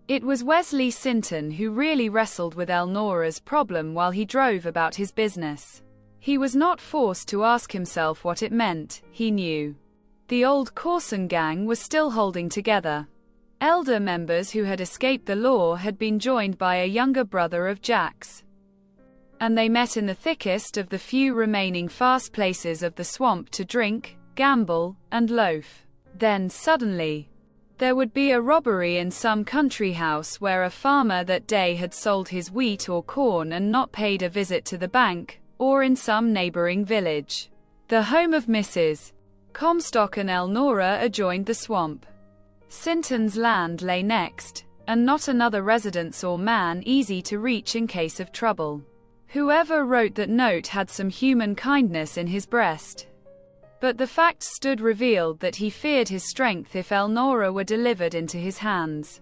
It was Wesley Sinton who really wrestled with Elnora's problem while he drove about his business. He was not forced to ask himself what it meant, he knew. The old Corson gang was still holding together. Elder members who had escaped the law had been joined by a younger brother of Jack's, and they met in the thickest of the few remaining fast places of the swamp to drink, gamble, and loaf. Then suddenly, there would be a robbery in some country house where a farmer that day had sold his wheat or corn and not paid a visit to the bank, or in some neighboring village. The home of Mrs. Comstock and Elnora adjoined the swamp. Sinton's land lay next, and not another residence or man easy to reach in case of trouble. Whoever wrote that note had some human kindness in his breast. But the fact stood revealed that he feared his strength if Elnora were delivered into his hands.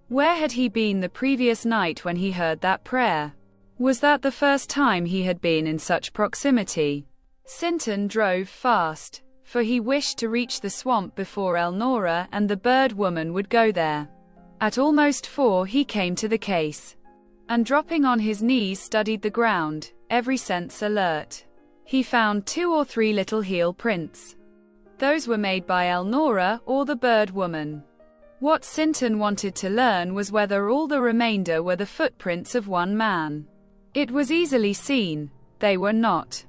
Where had he been the previous night when he heard that prayer? Was that the first time he had been in such proximity? Sinton drove fast, for he wished to reach the swamp before Elnora and the bird woman would go there. At almost 4 he came to the kaise, and dropping on his knees studied the ground, every sense alert. He found 2 or 3 little heel prints. Those were made by Elnora or the bird woman. What Sinton wanted to learn was whether all the remainder were the footprints of one man. It was easily seen, they were not.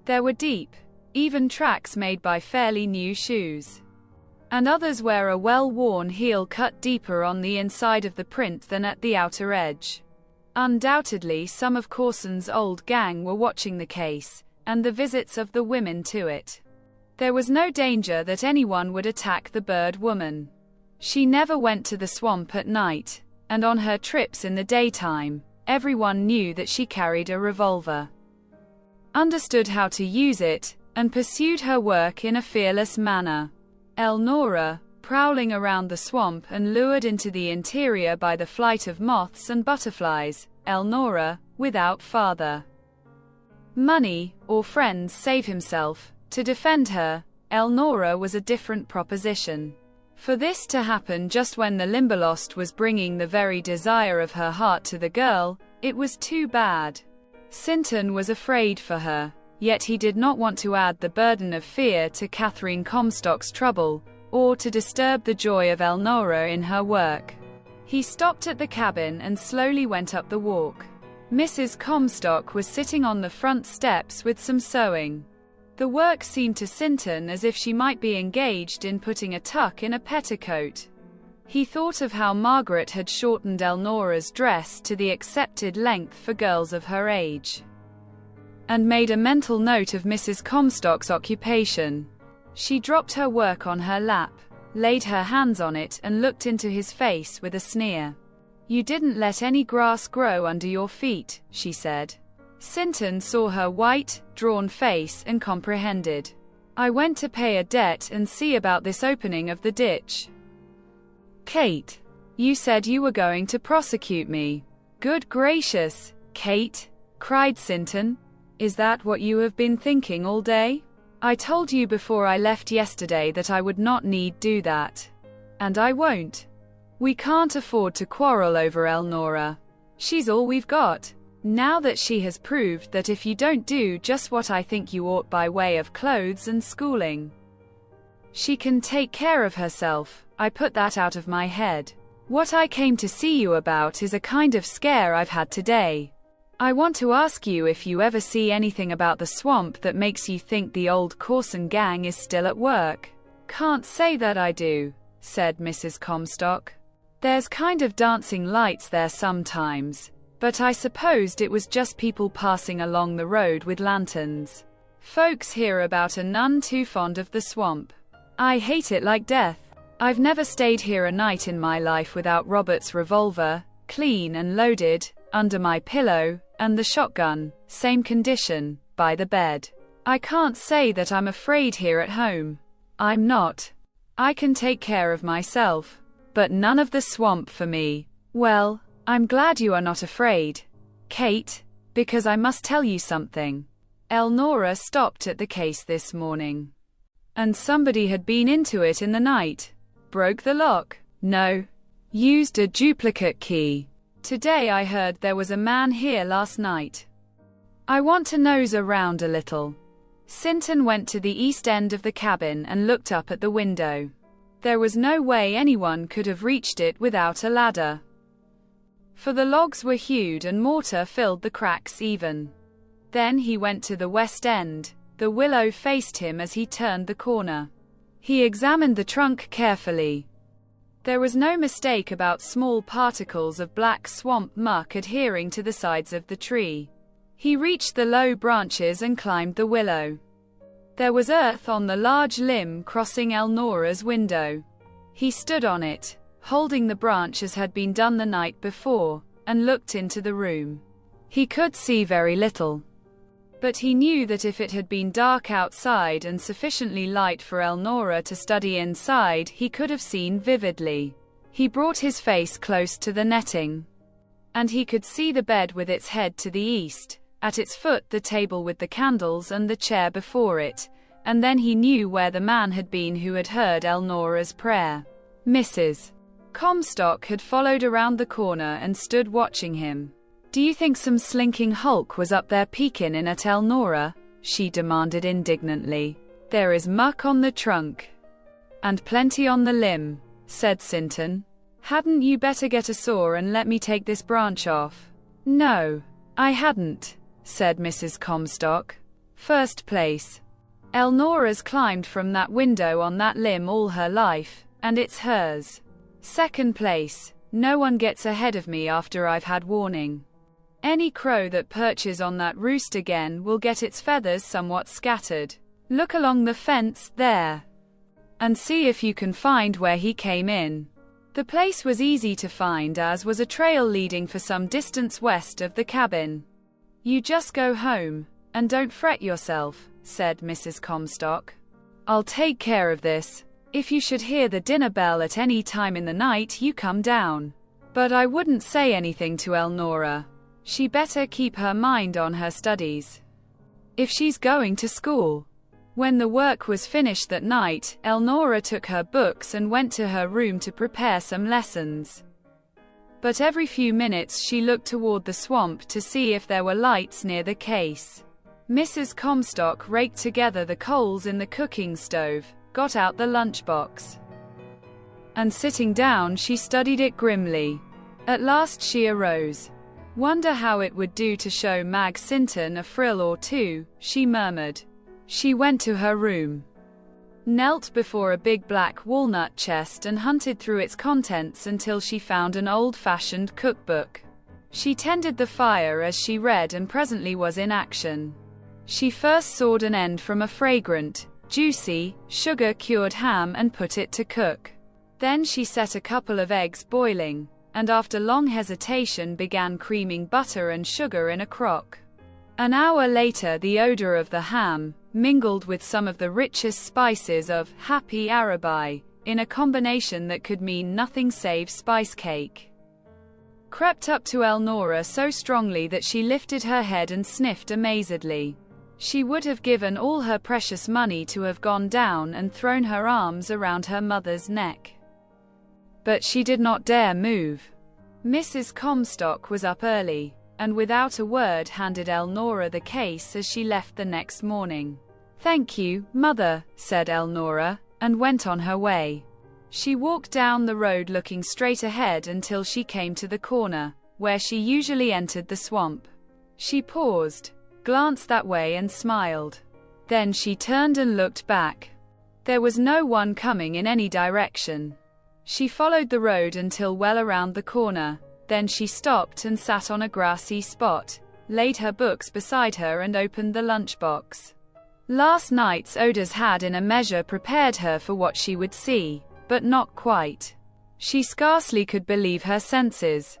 There were deep, even tracks made by fairly new shoes, and others where a well-worn heel cut deeper on the inside of the print than at the outer edge. Undoubtedly some of Corson's old gang were watching the kaise, and the visits of the women to it. There was no danger that anyone would attack the bird woman. She never went to the swamp at night, and on her trips in the daytime, everyone knew that she carried a revolver, understood how to use it, and pursued her work in a fearless manner. Elnora, prowling around the swamp and lured into the interior by the flight of moths and butterflies, Elnora, without father, money, or friends save himself, to defend her, Elnora was a different proposition. For this to happen just when the Limberlost was bringing the very desire of her heart to the girl, it was too bad. Sinton was afraid for her, yet he did not want to add the burden of fear to Catherine Comstock's trouble, or to disturb the joy of Elnora in her work. He stopped at the cabin and slowly went up the walk. Mrs. Comstock was sitting on the front steps with some sewing. The work seemed to Sinton as if she might be engaged in putting a tuck in a petticoat. He thought of how Margaret had shortened Elnora's dress to the accepted length for girls of her age, and made a mental note of Mrs. Comstock's occupation. She dropped her work on her lap, laid her hands on it and looked into his face with a sneer. "You didn't let any grass grow under your feet," she said. Sinton saw her white, drawn face and comprehended. "I went to pay a debt and see about this opening of the ditch." "Kate, you said you were going to prosecute me." "Good gracious, Kate," cried Sinton. "Is that what you have been thinking all day? I told you before I left yesterday that I would not need do that. And I won't. We can't afford to quarrel over Elnora. She's all we've got. Now that she has proved that if you don't do just what I think you ought by way of clothes and schooling, she can take care of herself, I put that out of my head. What I came to see you about is a kind of scare I've had today. I want to ask you if you ever see anything about the swamp that makes you think the old Corson gang is still at work." "Can't say that I do," said Mrs. Comstock. "There's kind of dancing lights there sometimes, but I supposed it was just people passing along the road with lanterns. Folks hear about are none too fond of the swamp. I hate it like death. I've never stayed here a night in my life without Robert's revolver, clean and loaded, under my pillow, and the shotgun, same condition, by the bed. I can't say that I'm afraid here at home. I'm not. I can take care of myself. But none of the swamp for me." "Well, I'm glad you are not afraid, Kate, because I must tell you something. Elnora stopped at the kaise this morning, and somebody had been into it in the night. Broke the lock." "No. Used a duplicate key. Today I heard there was a man here last night. I want to nose around a little. Sinton went to the east end of the cabin and looked up at the window. There was no way anyone could have reached it without a ladder, for the logs were hewed and mortar filled the cracks even. Then he went to the west end. The willow faced him as he turned the corner. He examined the trunk carefully. There was no mistake about small particles of black swamp muck adhering to the sides of the tree. He reached the low branches and climbed the willow. There was earth on the large limb crossing Elnora's window. He stood on it, holding the branch as had been done the night before, and looked into the room. He could see very little, but he knew that if it had been dark outside and sufficiently light for Elnora to study inside, he could have seen vividly. He brought his face close to the netting, and he could see the bed with its head to the east, at its foot the table with the candles and the chair before it, and then he knew where the man had been who had heard Elnora's prayer. Mrs. Comstock had followed around the corner and stood watching him. "Do you think some slinking hulk was up there peeking in at Elnora?" she demanded indignantly. "There is muck on the trunk, and plenty on the limb," said Sinton. "Hadn't you better get a saw and let me take this branch off?" "No, I hadn't," said Mrs. Comstock. "First place, Elnora's climbed from that window on that limb all her life, and it's hers. Second place, no one gets ahead of me after I've had warning. Any crow that perches on that roost again will get its feathers somewhat scattered. Look along the fence there, and see if you can find where he came in." The place was easy to find, as was a trail leading for some distance west of the cabin. "You just go home, and don't fret yourself," said Mrs. Comstock. "I'll take care of this. If you should hear the dinner bell at any time in the night, you come down. But I wouldn't say anything to Elnora. She better keep her mind on her studies, if she's going to school." When the work was finished that night, Elnora took her books and went to her room to prepare some lessons. But every few minutes she looked toward the swamp to see if there were lights near the kaise. Mrs. Comstock raked together the coals in the cooking stove, got out the lunchbox, and sitting down she studied it grimly. At last she arose. "Wonder how it would do to show Mag Sinton a frill or two," she murmured. She went to her room, knelt before a big black walnut chest and hunted through its contents until she found an old-fashioned cookbook. She tended the fire as she read and presently was in action. She first sawed an end from a fragrant, juicy, sugar-cured ham and put it to cook. Then she set a couple of eggs boiling, and after long hesitation began creaming butter and sugar in a crock. An hour later the odor of the ham, mingled with some of the richest spices of happy Arabi, in a combination that could mean nothing save spice cake, crept up to Elnora so strongly that she lifted her head and sniffed amazedly. She would have given all her precious money to have gone down and thrown her arms around her mother's neck, but she did not dare move. Mrs. Comstock was up early, and without a word handed Elnora the kaise as she left the next morning. "Thank you, Mother," said Elnora, and went on her way. She walked down the road looking straight ahead until she came to the corner, where she usually entered the swamp. She paused, glanced that way and smiled. Then she turned and looked back. There was no one coming in any direction. She followed the road until well around the corner. Then she stopped and sat on a grassy spot, laid her books beside her and opened the lunchbox. Last night's odors had in a measure prepared her for what she would see, but not quite. She scarcely could believe her senses.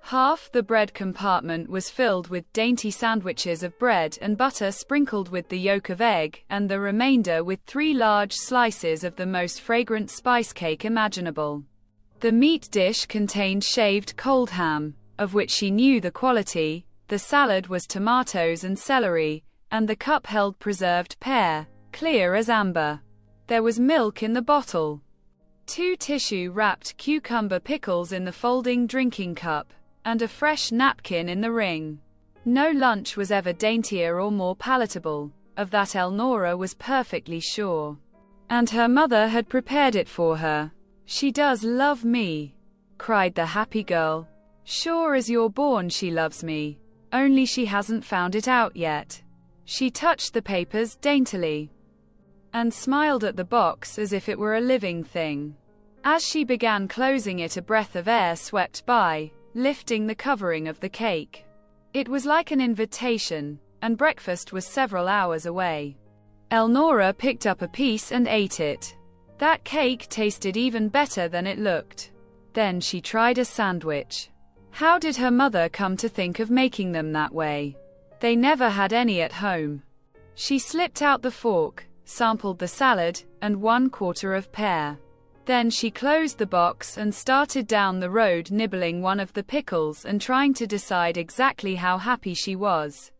Half the bread compartment was filled with dainty sandwiches of bread and butter sprinkled with the yolk of egg, and the remainder with 3 large slices of the most fragrant spice cake imaginable. The meat dish contained shaved cold ham, of which she knew the quality, the salad was tomatoes and celery, and the cup held preserved pear, clear as amber. There was milk in the bottle. 2 tissue-wrapped cucumber pickles in the folding drinking cup, and a fresh napkin in the ring. No lunch was ever daintier or more palatable, of that Elnora was perfectly sure. And her mother had prepared it for her. "She does love me," cried the happy girl. "Sure as you're born she loves me. Only she hasn't found it out yet." She touched the papers daintily and smiled at the box as if it were a living thing. As she began closing it, a breath of air swept by, lifting the covering of the cake. It was like an invitation, and breakfast was several hours away. Elnora picked up a piece and ate it. That cake tasted even better than it looked. Then she tried a sandwich. How did her mother come to think of making them that way? They never had any at home. She slipped out the fork, sampled the salad, and 1/4 of pear. Then she closed the box and started down the road, nibbling one of the pickles and trying to decide exactly how happy she was.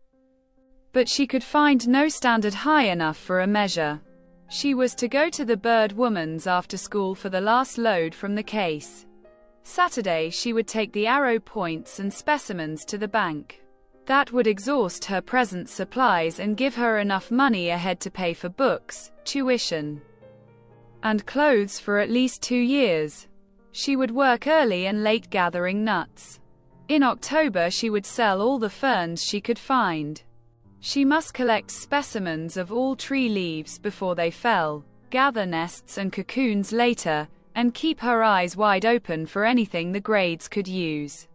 But she could find no standard high enough for a measure. She was to go to the Bird Woman's after school for the last load from the case. Saturday she would take the arrow points and specimens to the bank. That would exhaust her present supplies and give her enough money ahead to pay for books, tuition, and clothes for at least 2 years. She would work early and late gathering nuts. In October she would sell all the ferns she could find. She must collect specimens of all tree leaves before they fell, gather nests and cocoons later, and keep her eyes wide open for anything the grades could use.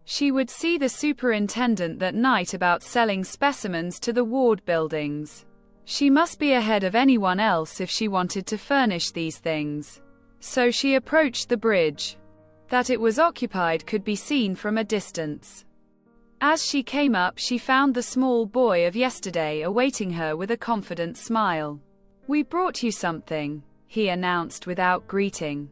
She would see the superintendent that night about selling specimens to the ward buildings. She must be ahead of anyone else if she wanted to furnish these things. So she approached the bridge. That it was occupied could be seen from a distance. As she came up, she found the small boy of yesterday awaiting her with a confident smile. "We brought you something," he announced without greeting.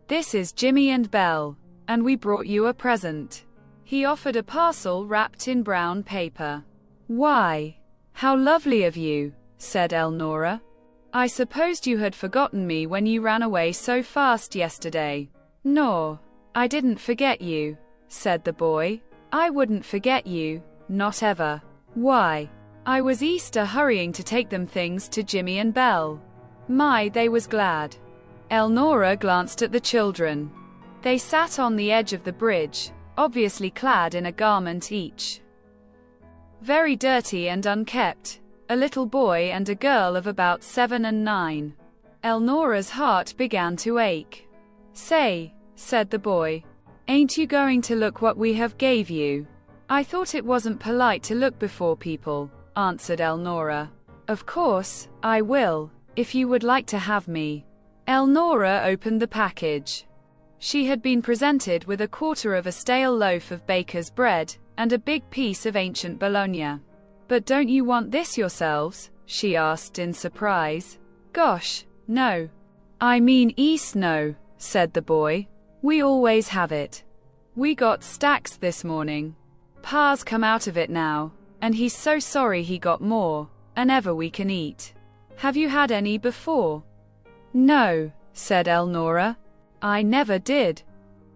"This is Jimmy and Belle, and we brought you a present." He offered a parcel wrapped in brown paper. "Why, how lovely of you," said Elnora. "I supposed you had forgotten me when you ran away so fast yesterday." "No, I didn't forget you," said the boy. "I wouldn't forget you, not ever." "Why?" "I was Easter hurrying to take them things to Jimmy and Belle." My, they was glad. Elnora glanced at the children. They sat on the edge of the bridge, obviously clad in a garment each. Very dirty and unkept, a little boy and a girl of about 7 and 9. Elnora's heart began to ache. "Say," said the boy, "ain't you going to look what we have gave you?" "I thought it wasn't polite to look before people," answered Elnora. "Of course, I will, if you would like to have me." Elnora opened the package. She had been presented with 1/4 of a stale loaf of baker's bread, and a big piece of ancient bologna. "But don't you want this yourselves?" she asked in surprise. "Gosh, no. I mean no," said the boy. "We always have it. We got stacks this morning. Pa's come out of it now, and he's so sorry he got more, and ever we can eat. Have you had any before?" "No," said Elnora. "I never did."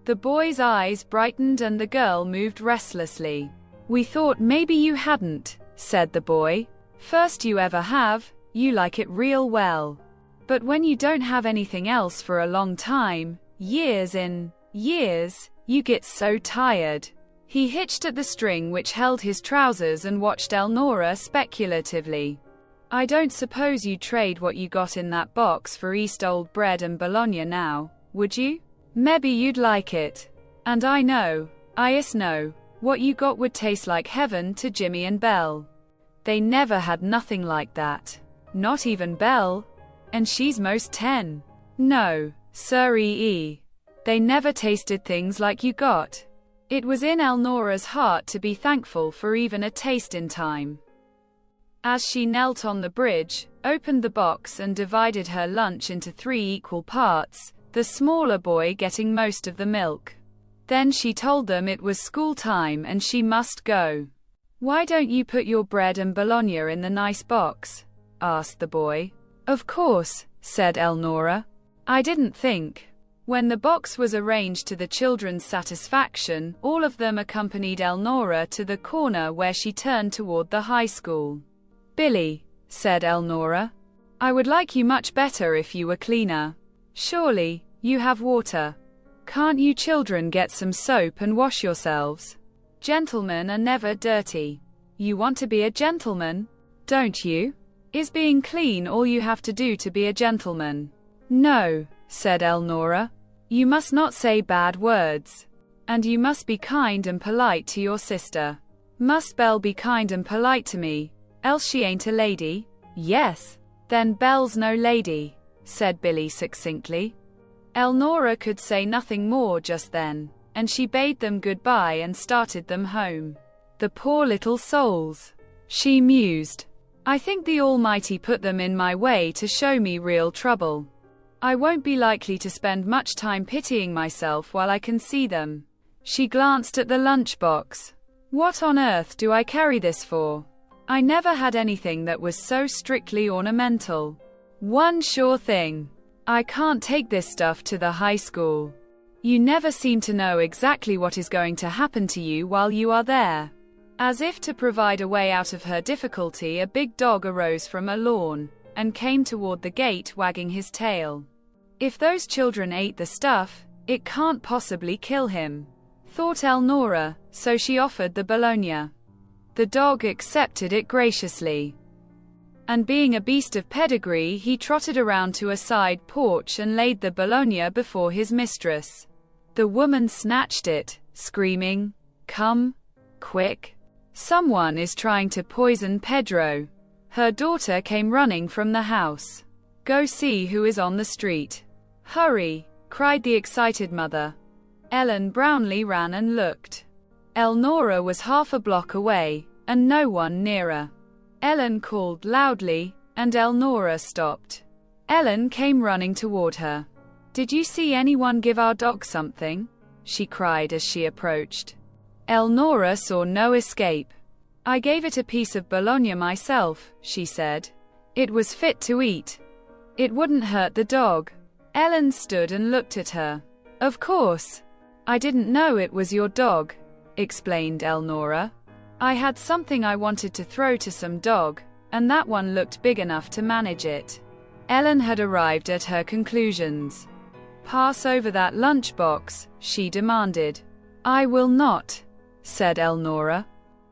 The boy's eyes brightened and the girl moved restlessly. "We thought maybe you hadn't," said the boy. "First you ever have, you like it real well. But when you don't have anything else for a long time, years in years, you get so tired." He hitched at the string which held his trousers and watched Elnora speculatively. "I don't suppose you'd trade what you got in that box for East old bread and bologna now, would you? Maybe you'd like it. And I know, what you got would taste like heaven to Jimmy and Belle. They never had nothing like that. Not even Belle. And she's most 10. No, siree. They never tasted things like you got." It was in Elnora's heart to be thankful for even a taste in time. As she knelt on the bridge, opened the box and divided her lunch into 3 equal parts, the smaller boy getting most of the milk. Then she told them it was school time and she must go. "Why don't you put your bread and bologna in the nice box?" asked the boy. "Of course," said Elnora. "I didn't think. When the box was arranged to the children's satisfaction, all of them accompanied Elnora to the corner where she turned toward the high school. "Billy," said Elnora, "I would like you much better if you were cleaner. Surely, you have water. Can't you children get some soap and wash yourselves? Gentlemen are never dirty. You want to be a gentleman, don't you? Is being clean all you have to do to be a gentleman?" "No," said Elnora. "You must not say bad words. And you must be kind and polite to your sister." "Must Belle be kind and polite to me, else she ain't a lady?" "Yes. Then Belle's no lady," said Billy succinctly. Elnora could say nothing more just then, and she bade them goodbye and started them home. "The poor little souls," she mused. "I think the Almighty put them in my way to show me real trouble. I won't be likely to spend much time pitying myself while I can see them." She glanced at the lunchbox. "What on earth do I carry this for? I never had anything that was so strictly ornamental. One sure thing. I can't take this stuff to the high school. You never seem to know exactly what is going to happen to you while you are there." As if to provide a way out of her difficulty, a big dog arose from a lawn and came toward the gate wagging his tail. "If those children ate the stuff, it can't possibly kill him," thought Elnora, so she offered the bologna. The dog accepted it graciously. And being a beast of pedigree, he trotted around to a side porch and laid the bologna before his mistress. The woman snatched it, screaming, "Come, quick. Someone is trying to poison Pedro." Her daughter came running from the house. "Go see who is on the street. Hurry," cried the excited mother. Ellen Brownlee ran and looked. Elnora was half a block away, and no one nearer. Ellen called loudly, and Elnora stopped. Ellen came running toward her. "Did you see anyone give our dog something?" she cried as she approached. Elnora saw no escape. "I gave it a piece of bologna myself," she said. "It was fit to eat. It wouldn't hurt the dog." Ellen stood and looked at her. "Of course. I didn't know it was your dog," explained Elnora. "I had something I wanted to throw to some dog, and that one looked big enough to manage it." Ellen had arrived at her conclusions. "Pass over that lunchbox," she demanded. "I will not," said Elnora.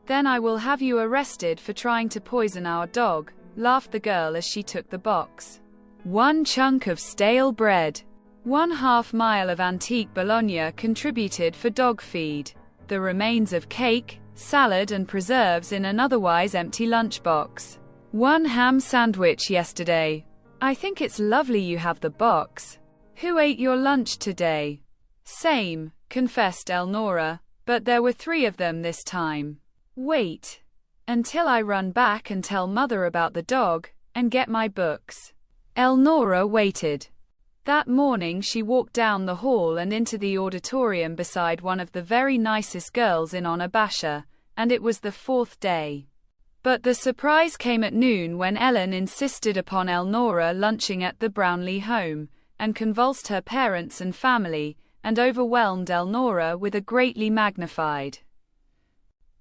"Then I will have you arrested for trying to poison our dog," laughed the girl as she took the box. One chunk of stale bread, 1/2 mile of antique bologna contributed for dog feed, the remains of cake, salad and preserves in an otherwise empty lunchbox. One ham sandwich yesterday. "I think it's lovely you have the box. Who ate your lunch today?" "Same," confessed Elnora, "but there were 3 of them this time." "Wait until I run back and tell Mother about the dog, and get my books." Elnora waited. That morning she walked down the hall and into the auditorium beside one of the very nicest girls in Onabasha, and it was the 4th day. But the surprise came at noon when Ellen insisted upon Elnora lunching at the Brownlee home, and convulsed her parents and family, and overwhelmed Elnora with a greatly magnified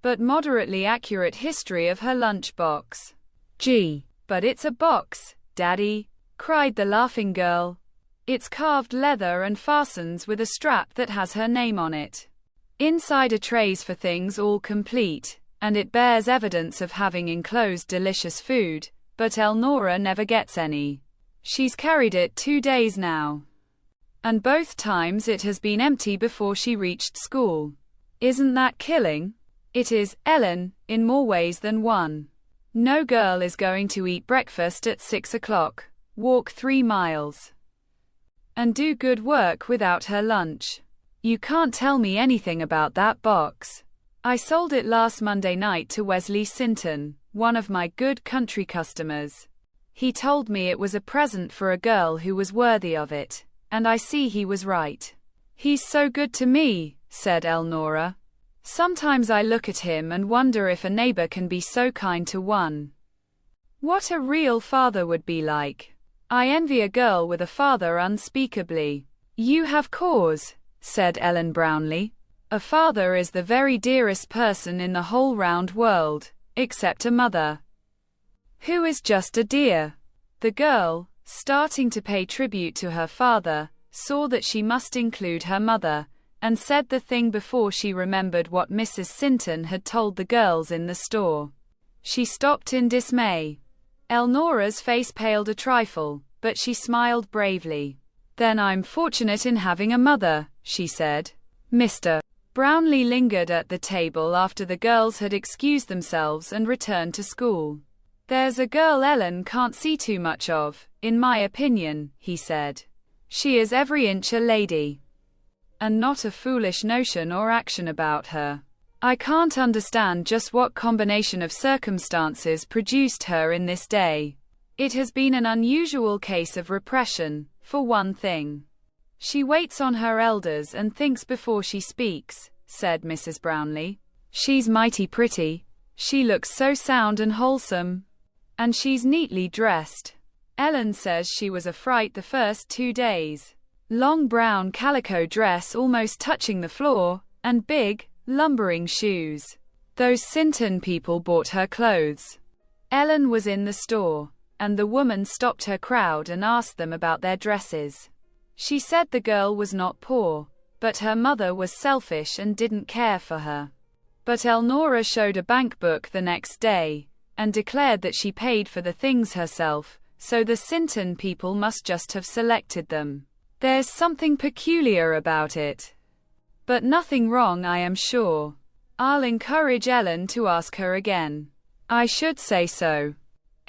but moderately accurate history of her lunchbox. "Gee, but it's a box, Daddy," cried the laughing girl. "It's carved leather and fastens with a strap that has her name on it. Inside are trays for things all complete, and it bears evidence of having enclosed delicious food, but Elnora never gets any. She's carried it 2 days now. And both times it has been empty before she reached school. Isn't that killing?" "It is, Ellen, in more ways than one. No girl is going to eat breakfast at 6 o'clock, walk 3 miles, and do good work without her lunch. You can't tell me anything about that box. I sold it last Monday night to Wesley Sinton, one of my good country customers. He told me it was a present for a girl who was worthy of it, and I see he was right." "He's so good to me," said Elnora. "Sometimes I look at him and wonder if a neighbor can be so kind to one. What a real father would be like. I envy a girl with a father unspeakably." You have cause, said Ellen brownly. A father is the very dearest person in the whole round world, except a mother, who is just a dear. The girl, starting to pay tribute to her father, saw that she must include her mother, and said the thing before she remembered what Mrs. Sinton had told the girls in the store. She stopped in dismay. Elnora's face paled a trifle, but she smiled bravely. Then I'm fortunate in having a mother, she said. Mr. Brownlee lingered at the table after the girls had excused themselves and returned to school. There's a girl Ellen can't see too much of, in my opinion, he said. She is every inch a lady, and not a foolish notion or action about her. I can't understand just what combination of circumstances produced her in this day. It has been an unusual case of repression, for one thing. She waits on her elders and thinks before she speaks, said Mrs. Brownlee. She's mighty pretty. She looks so sound and wholesome. And she's neatly dressed. Ellen says she was a fright the first 2 days. Long brown calico dress almost touching the floor, and big, lumbering shoes. Those Sinton people bought her clothes. Ellen was in the store, and the woman stopped her crowd and asked them about their dresses. She said the girl was not poor, but her mother was selfish and didn't care for her. But Elnora showed a bank book the next day, and declared that she paid for the things herself, so the Sinton people must just have selected them. There's something peculiar about it. But nothing wrong, I am sure. I'll encourage Ellen to ask her again. I should say so.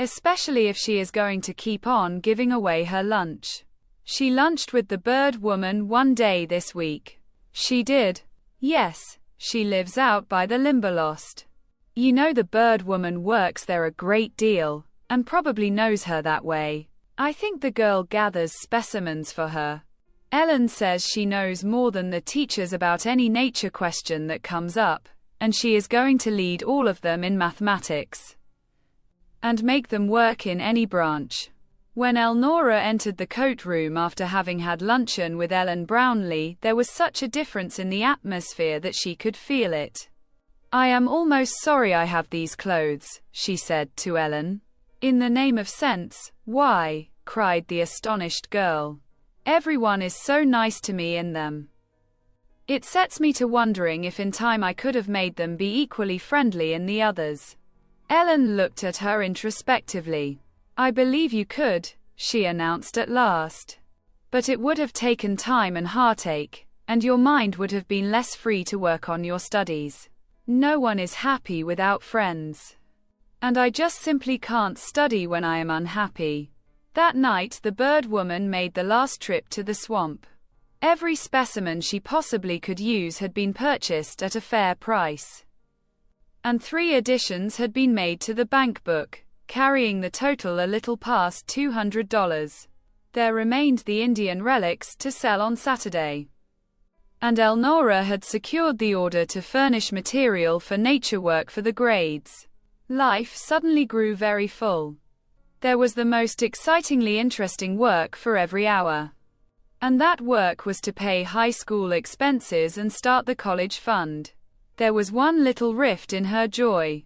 Especially if she is going to keep on giving away her lunch. She lunched with the bird woman one day this week. She did? Yes, she lives out by the Limberlost. You know the bird woman works there a great deal, and probably knows her that way. I think the girl gathers specimens for her. Ellen says she knows more than the teachers about any nature question that comes up, and she is going to lead all of them in mathematics and make them work in any branch. When Elnora entered the coat room after having had luncheon with Ellen Brownlee, there was such a difference in the atmosphere that she could feel it. I am almost sorry I have these clothes, she said to Ellen. In the name of sense, why? Cried the astonished girl. Everyone is so nice to me in them. It sets me to wondering if in time I could have made them be equally friendly in the others. Ellen looked at her introspectively. I believe you could, she announced at last. But it would have taken time and heartache, and your mind would have been less free to work on your studies. No one is happy without friends. And I just simply can't study when I am unhappy. That night the bird woman made the last trip to the swamp. Every specimen she possibly could use had been purchased at a fair price. And 3 additions had been made to the bank book, carrying the total a little past $200. There remained the Indian relics to sell on Saturday. And Elnora had secured the order to furnish material for nature work for the grades. Life suddenly grew very full. There was the most excitingly interesting work for every hour. And that work was to pay high school expenses and start the college fund. There was one little rift in her joy.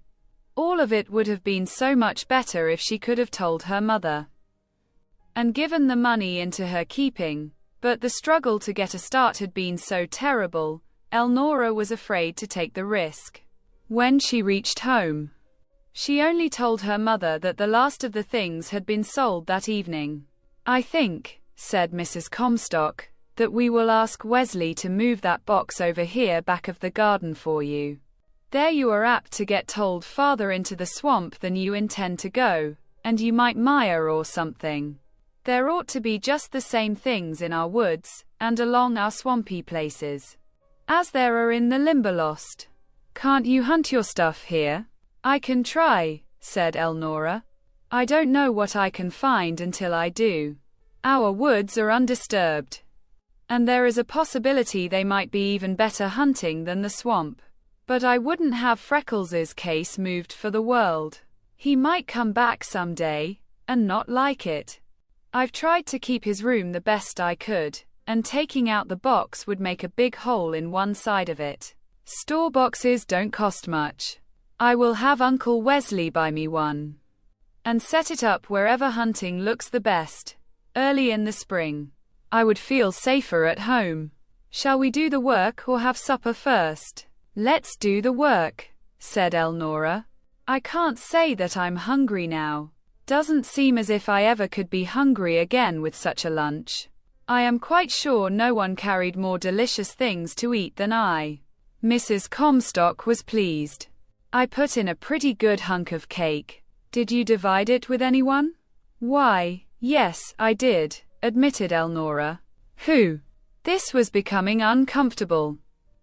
All of it would have been so much better if she could have told her mother and given the money into her keeping, but the struggle to get a start had been so terrible, Elnora was afraid to take the risk. When she reached home, she only told her mother that the last of the things had been sold that evening. I think, said Mrs. Comstock, that we will ask Wesley to move that box over here back of the garden for you. There you are apt to get told farther into the swamp than you intend to go, and you might mire or something. There ought to be just the same things in our woods, and along our swampy places, as there are in the Limberlost. Can't you hunt your stuff here? I can try, said Elnora. I don't know what I can find until I do. Our woods are undisturbed, and there is a possibility they might be even better hunting than the swamp. But I wouldn't have Freckles' case moved for the world. He might come back someday, and not like it. I've tried to keep his room the best I could, and taking out the box would make a big hole in one side of it. Store boxes don't cost much. I will have Uncle Wesley buy me one and set it up wherever hunting looks the best, early in the spring. I would feel safer at home. Shall we do the work or have supper first? Let's do the work, said Elnora. I can't say that I'm hungry now. Doesn't seem as if I ever could be hungry again with such a lunch. I am quite sure no one carried more delicious things to eat than I. Mrs. Comstock was pleased. I put in a pretty good hunk of cake. Did you divide it with anyone? Why, yes, I did, admitted Elnora. Who? This was becoming uncomfortable.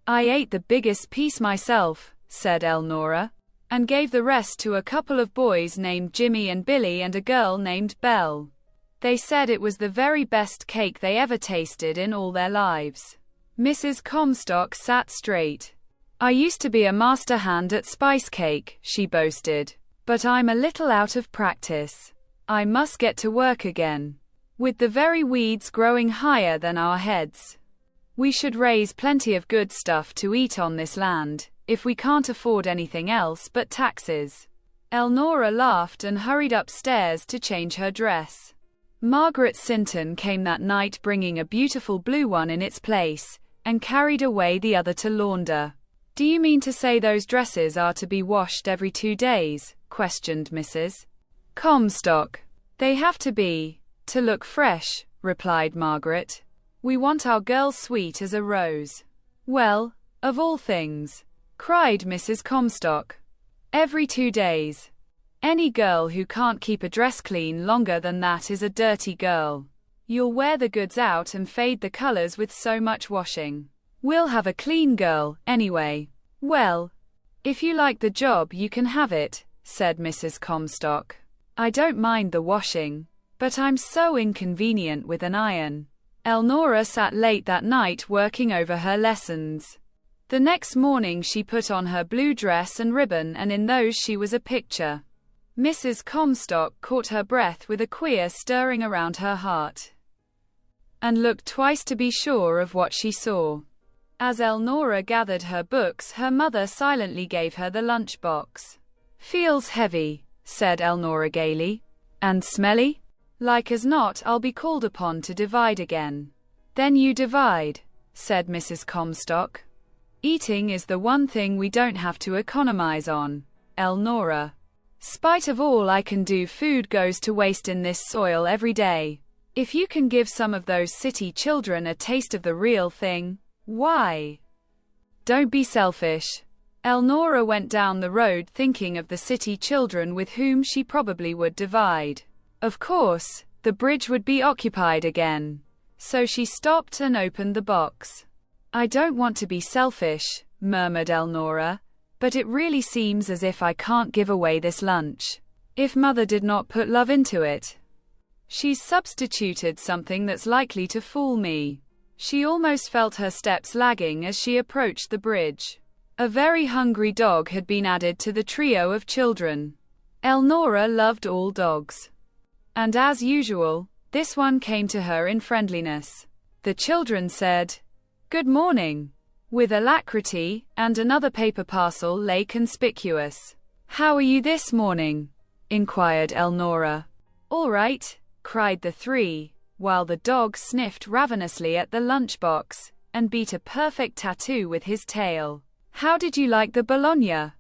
I ate the biggest piece myself, said Elnora, and gave the rest to a couple of boys named Jimmy and Billy and a girl named Belle. They said it was the very best cake they ever tasted in all their lives. Mrs. Comstock sat straight. I used to be a master hand at spice cake, she boasted, but I'm a little out of practice. I must get to work again. With the very weeds growing higher than our heads. We should raise plenty of good stuff to eat on this land, if we can't afford anything else but taxes. Elnora laughed and hurried upstairs to change her dress. Margaret Sinton came that night bringing a beautiful blue one in its place, and carried away the other to launder. Do you mean to say those dresses are to be washed every 2 days? Questioned Mrs. Comstock. They have to be, to look fresh, replied Margaret. We want our girl sweet as a rose. Well, of all things, cried Mrs. Comstock. Every 2 days. Any girl who can't keep a dress clean longer than that is a dirty girl. You'll wear the goods out and fade the colors with so much washing. We'll have a clean girl, anyway. Well, if you like the job you can have it, said Mrs. Comstock. I don't mind the washing, but I'm so inconvenient with an iron. Elnora sat late that night working over her lessons. The next morning she put on her blue dress and ribbon, and in those she was a picture. Mrs. Comstock caught her breath with a queer stirring around her heart, and looked twice to be sure of what she saw. As Elnora gathered her books, her mother silently gave her the lunchbox. Feels heavy, said Elnora gaily. And smelly? Like as not I'll be called upon to divide again. Then you divide, said Mrs. Comstock. Eating is the one thing we don't have to economize on, Elnora. Spite of all I can do, food goes to waste in this soil every day. If you can give some of those city children a taste of the real thing, why? Don't be selfish. Elnora went down the road thinking of the city children with whom she probably would divide. Of course, the bridge would be occupied again. So she stopped and opened the box. I don't want to be selfish, murmured Elnora, but it really seems as if I can't give away this lunch. If Mother did not put love into it. She's substituted something that's likely to fool me. She almost felt her steps lagging as she approached the bridge. A very hungry dog had been added to the trio of children. Elnora loved all dogs. And as usual, this one came to her in friendliness. The children said, "Good morning," with alacrity, and another paper parcel lay conspicuous. "How are you this morning?" inquired Elnora. "All right," cried the three, while the dog sniffed ravenously at the lunchbox, and beat a perfect tattoo with his tail. "How did you like the bologna?"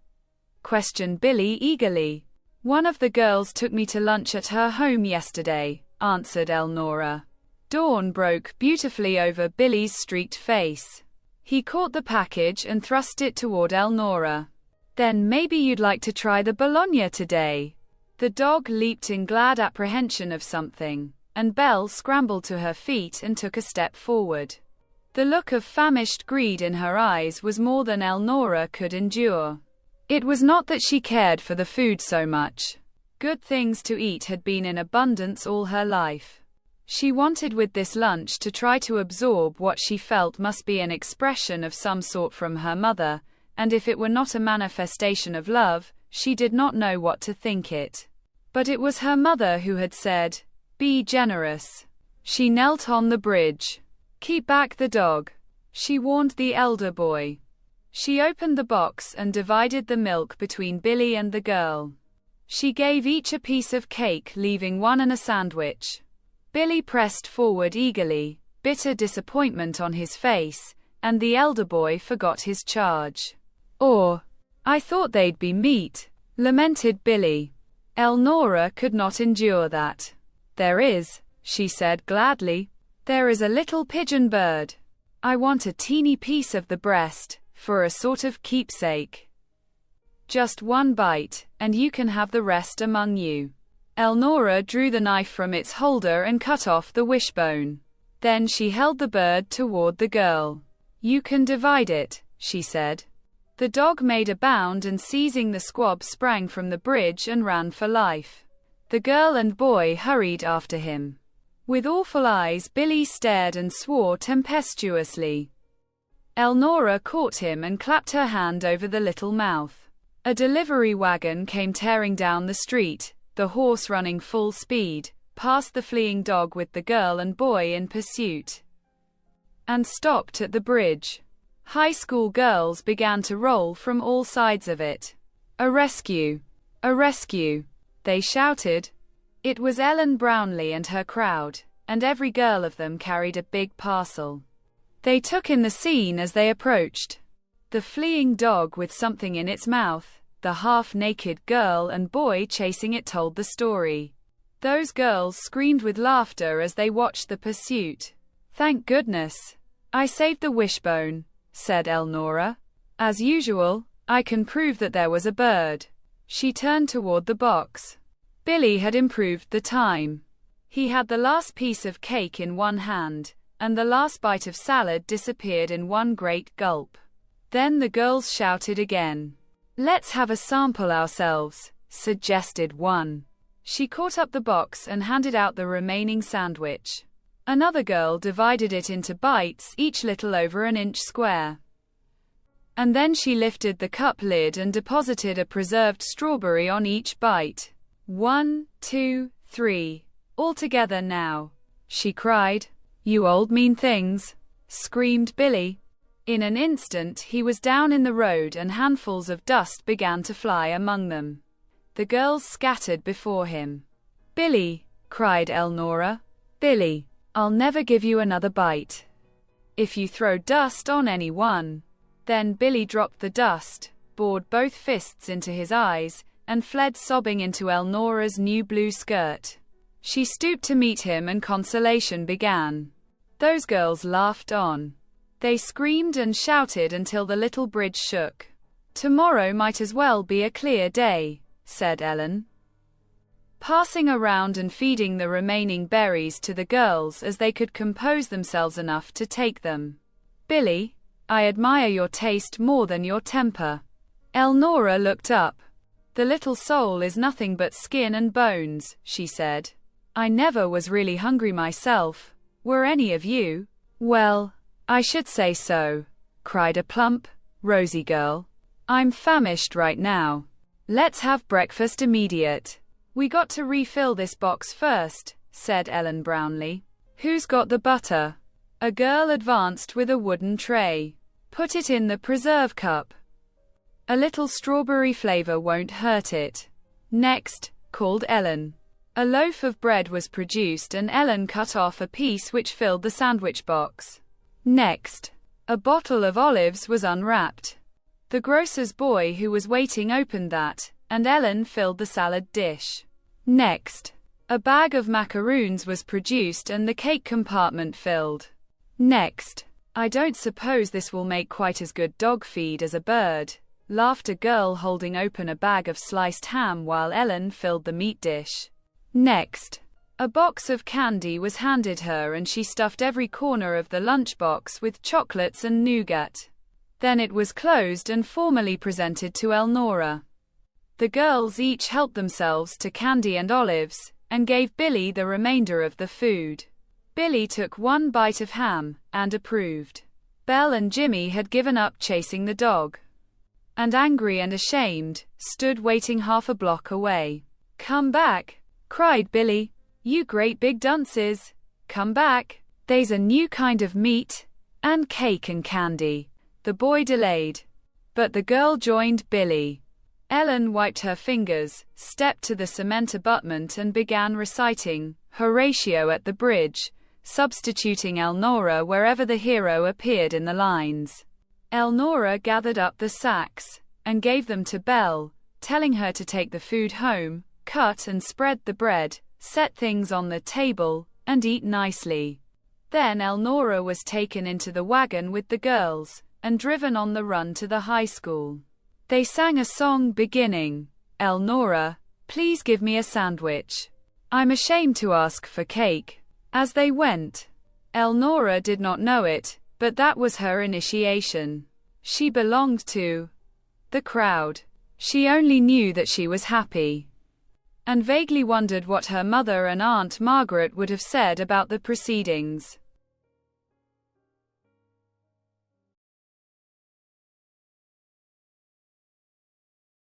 questioned Billy eagerly. "One of the girls took me to lunch at her home yesterday," answered Elnora. Dawn broke beautifully over Billy's streaked face. He caught the package and thrust it toward Elnora. "Then maybe you'd like to try the bologna today." The dog leaped in glad apprehension of something, and Belle scrambled to her feet and took a step forward. The look of famished greed in her eyes was more than Elnora could endure. It was not that she cared for the food so much. Good things to eat had been in abundance all her life. She wanted with this lunch to try to absorb what she felt must be an expression of some sort from her mother, and if it were not a manifestation of love, she did not know what to think it. But it was her mother who had said, "Be generous." She knelt on the bridge. Keep back the dog, she warned the elder boy. She opened the box and divided the milk between Billy and the girl. She gave each a piece of cake, leaving one and a sandwich. Billy pressed forward eagerly, bitter disappointment on his face, and the elder boy forgot his charge. I thought they'd be meat, lamented Billy. Elnora could not endure that. There is, she said gladly. There is a little pigeon bird. I want a teeny piece of the breast, for a sort of keepsake. Just one bite, and you can have the rest among you. Elnora drew the knife from its holder and cut off the wishbone. Then she held the bird toward the girl. You can divide it, she said. The dog made a bound and seizing the squab sprang from the bridge and ran for life. The girl and boy hurried after him. With awful eyes, Billy stared and swore tempestuously. Elnora caught him and clapped her hand over the little mouth. A delivery wagon came tearing down the street, the horse running full speed, past the fleeing dog with the girl and boy in pursuit, and stopped at the bridge. High school girls began to roll from all sides of it. A rescue! A rescue! They shouted. It was Ellen Brownlee and her crowd, and every girl of them carried a big parcel. They took in the scene as they approached. The fleeing dog with something in its mouth, the half-naked girl and boy chasing it told the story. Those girls screamed with laughter as they watched the pursuit. Thank goodness. I saved the wishbone, said Elnora. As usual, I can prove that there was a bird. She turned toward the box. Billy had improved the time. He had the last piece of cake in one hand, and the last bite of salad disappeared in one great gulp. Then the girls shouted again. Let's have a sample ourselves, suggested one. She caught up the box and handed out the remaining sandwich. Another girl divided it into bites, each little over an inch square. And then she lifted the cup lid and deposited a preserved strawberry on each bite. 1, 2, 3. All together now, she cried. You old mean things, screamed Billy. In an instant he was down in the road and handfuls of dust began to fly among them. The girls scattered before him. Billy, cried Elnora. Billy, I'll never give you another bite if you throw dust on anyone. Then Billy dropped the dust, bored both fists into his eyes, and fled sobbing into Elnora's new blue skirt. She stooped to meet him and consolation began. Those girls laughed on. They screamed and shouted until the little bridge shook. Tomorrow might as well be a clear day, said Ellen, passing around and feeding the remaining berries to the girls as they could compose themselves enough to take them. Billy, I admire your taste more than your temper. Elnora looked up. The little soul is nothing but skin and bones, she said. I never was really hungry myself. Were any of you? Well, I should say so, cried a plump, rosy girl. I'm famished right now. Let's have breakfast immediate. We got to refill this box first, said Ellen Brownlee. Who's got the butter? A girl advanced with a wooden tray. Put it in the preserve cup. A little strawberry flavor won't hurt it. Next, called Ellen. A loaf of bread was produced and Ellen cut off a piece which filled the sandwich box. Next, a bottle of olives was unwrapped. The grocer's boy who was waiting opened that, and Ellen filled the salad dish. Next, a bag of macaroons was produced and the cake compartment filled. Next, I don't suppose this will make quite as good dog feed as a bird, laughed a girl holding open a bag of sliced ham while Ellen filled the meat dish. Next, a box of candy was handed her and she stuffed every corner of the lunchbox with chocolates and nougat. Then it was closed and formally presented to Elnora. The girls each helped themselves to candy and olives, and gave Billy the remainder of the food. Billy took one bite of ham, and approved. Belle and Jimmy had given up chasing the dog, and angry and ashamed, stood waiting half a block away. Come back, cried Billy. You great big dunces. Come back. There's a new kind of meat, and cake and candy. The boy delayed. But the girl joined Billy. Ellen wiped her fingers, stepped to the cement abutment and began reciting Horatio at the bridge, substituting Elnora wherever the hero appeared in the lines. Elnora gathered up the sacks and gave them to Belle, telling her to take the food home, cut and spread the bread, set things on the table, and eat nicely. Then Elnora was taken into the wagon with the girls and driven on the run to the high school. They sang a song beginning, "Elnora, please give me a sandwich. I'm ashamed to ask for cake." As they went, Elnora did not know it, but that was her initiation. She belonged to the crowd. She only knew that she was happy, and vaguely wondered what her mother and Aunt Margaret would have said about the proceedings.